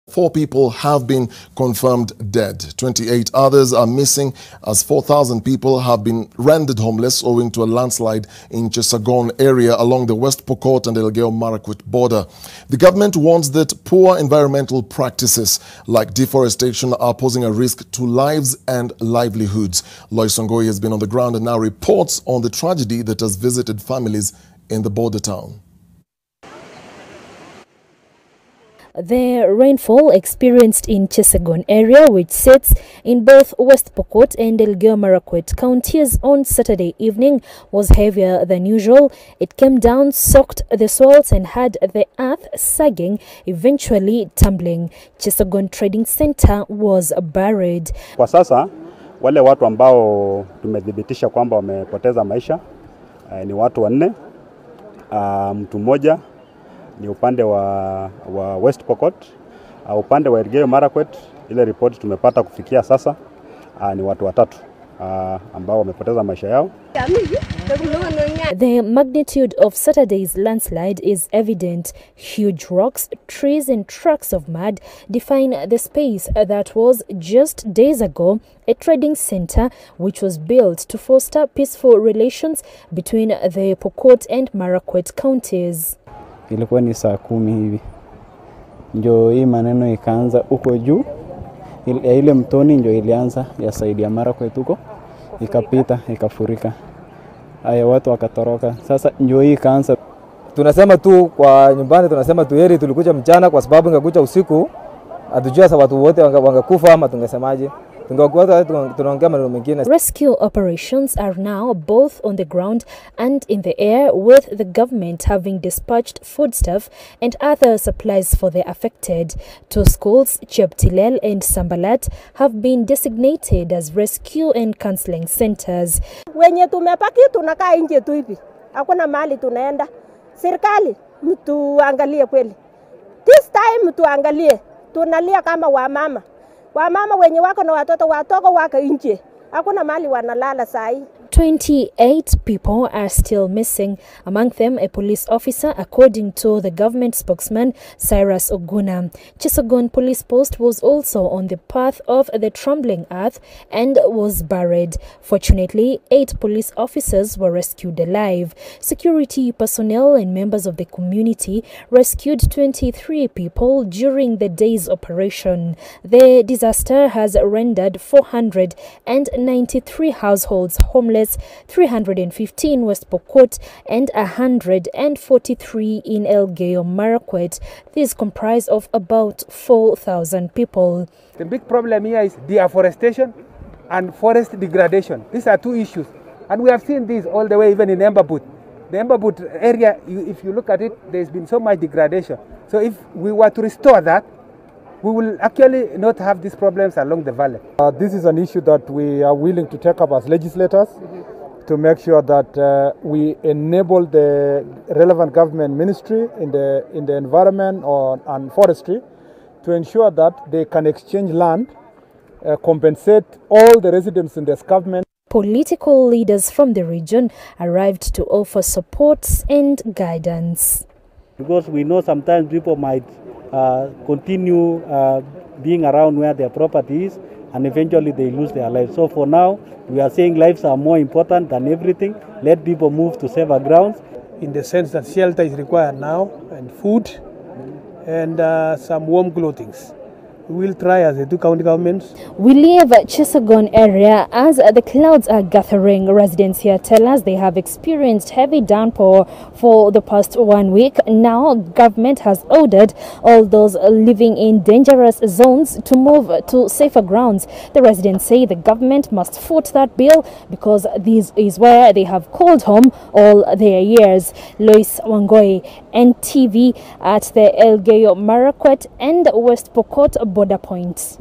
4 people have been confirmed dead. 28 others are missing as 4,000 people have been rendered homeless owing to a landslide in Chesegon area along the West Pokot and Elgeyo Marakwet border. The government warns that poor environmental practices like deforestation are posing a risk to lives and livelihoods. Lois Ongoi has been on the ground and now reports on the tragedy that has visited families in the border town. The rainfall experienced in Chesegon area, which sits in both West Pokot and Elgeyo Marakwet counties on Saturday evening, was heavier than usual. It came down, soaked the soils and had the earth sagging, eventually tumbling. Chesegon Trading Center was buried. Kwa sasa wale watu ambao tumedhibitisha kwamba wamepoteza maisha ni watu 4, mtu mmoja ni upande wa West Pokot, upande wa Elgeyo Marakwet. Ile ripoti tumepata kufikia sasa ni watu 3 ambao wamepoteza maisha yao. The magnitude of Saturday's landslide is evident. Huge rocks, trees and trucks of mud define the space that was just days ago a trading center which was built to foster peaceful relations between the Pokot and Marakwet counties. Ilikuwa ni saa 10 hivi ndio hii maneno ikaanza huko juu. Ile mtoni ndio ilianza ya saidi ya Marakwet huko, ikapita ikafurika, haya watu wakatoroka. Sasa ndio hii ikaanza. Tunasema tu kwa nyumbani, tunasema tu heri tulikuja mchana, kwa sababu ingekuja usiku hatujua sasa watu wote wangekufa ama tungesemaje. Rescue operations are now both on the ground and in the air, with the government having dispatched foodstuff and other supplies for the affected. 2 schools, Cheptilel and Sambalat, have been designated as rescue and counseling centers. Wenye tumepaki tunakaa nje tu hivi, hakuna mahali tunaenda. Serikali mtuangalie kweli, this time mtuangalie. Tunalia kama wamama wenye wako na watoto wako nje, hakuna mali wanalala sai. 28 people are still missing, among them a police officer, according to the government spokesman Cyrus Oguna. Chesegon police post was also on the path of the trembling earth and was buried. Fortunately, 8 police officers were rescued alive. Security personnel and members of the community rescued 23 people during the day's operation. The disaster has rendered 493 households homeless, 315 West Pokot and 143 in Elgeyo Marakwet. These comprise of about 4,000 people. The big problem here is deforestation and forest degradation. These are 2 issues, and we have seen this all the way even in Embabut. The Embabut area, if you look at it, there's been so much degradation. So if we were to restore that, we will actually not have these problems along the valley. This is an issue that we are willing to take up as legislators to make sure that we enable the relevant government ministry in the environment and forestry to ensure that they can exchange land, compensate all the residents in this government. Political leaders from the region arrived to offer support and guidance. Because we know sometimes people might continue being around where their property is, and eventually they lose their lives. So for now, we are saying lives are more important than everything. Let people move to safer grounds. In the sense that shelter is required now, and food, and some warm clothing. We will try as the 2 county governments. We leave Chesegon area as the clouds are gathering. Residents here tell us they have experienced heavy downpour for the past 1 week. Now, government has ordered all those living in dangerous zones to move to safer grounds. The residents say the government must foot that bill because this is where they have called home all their years. Lois Ongoi, NTV, at the Elgeyo Marakwet and West Pokot border points.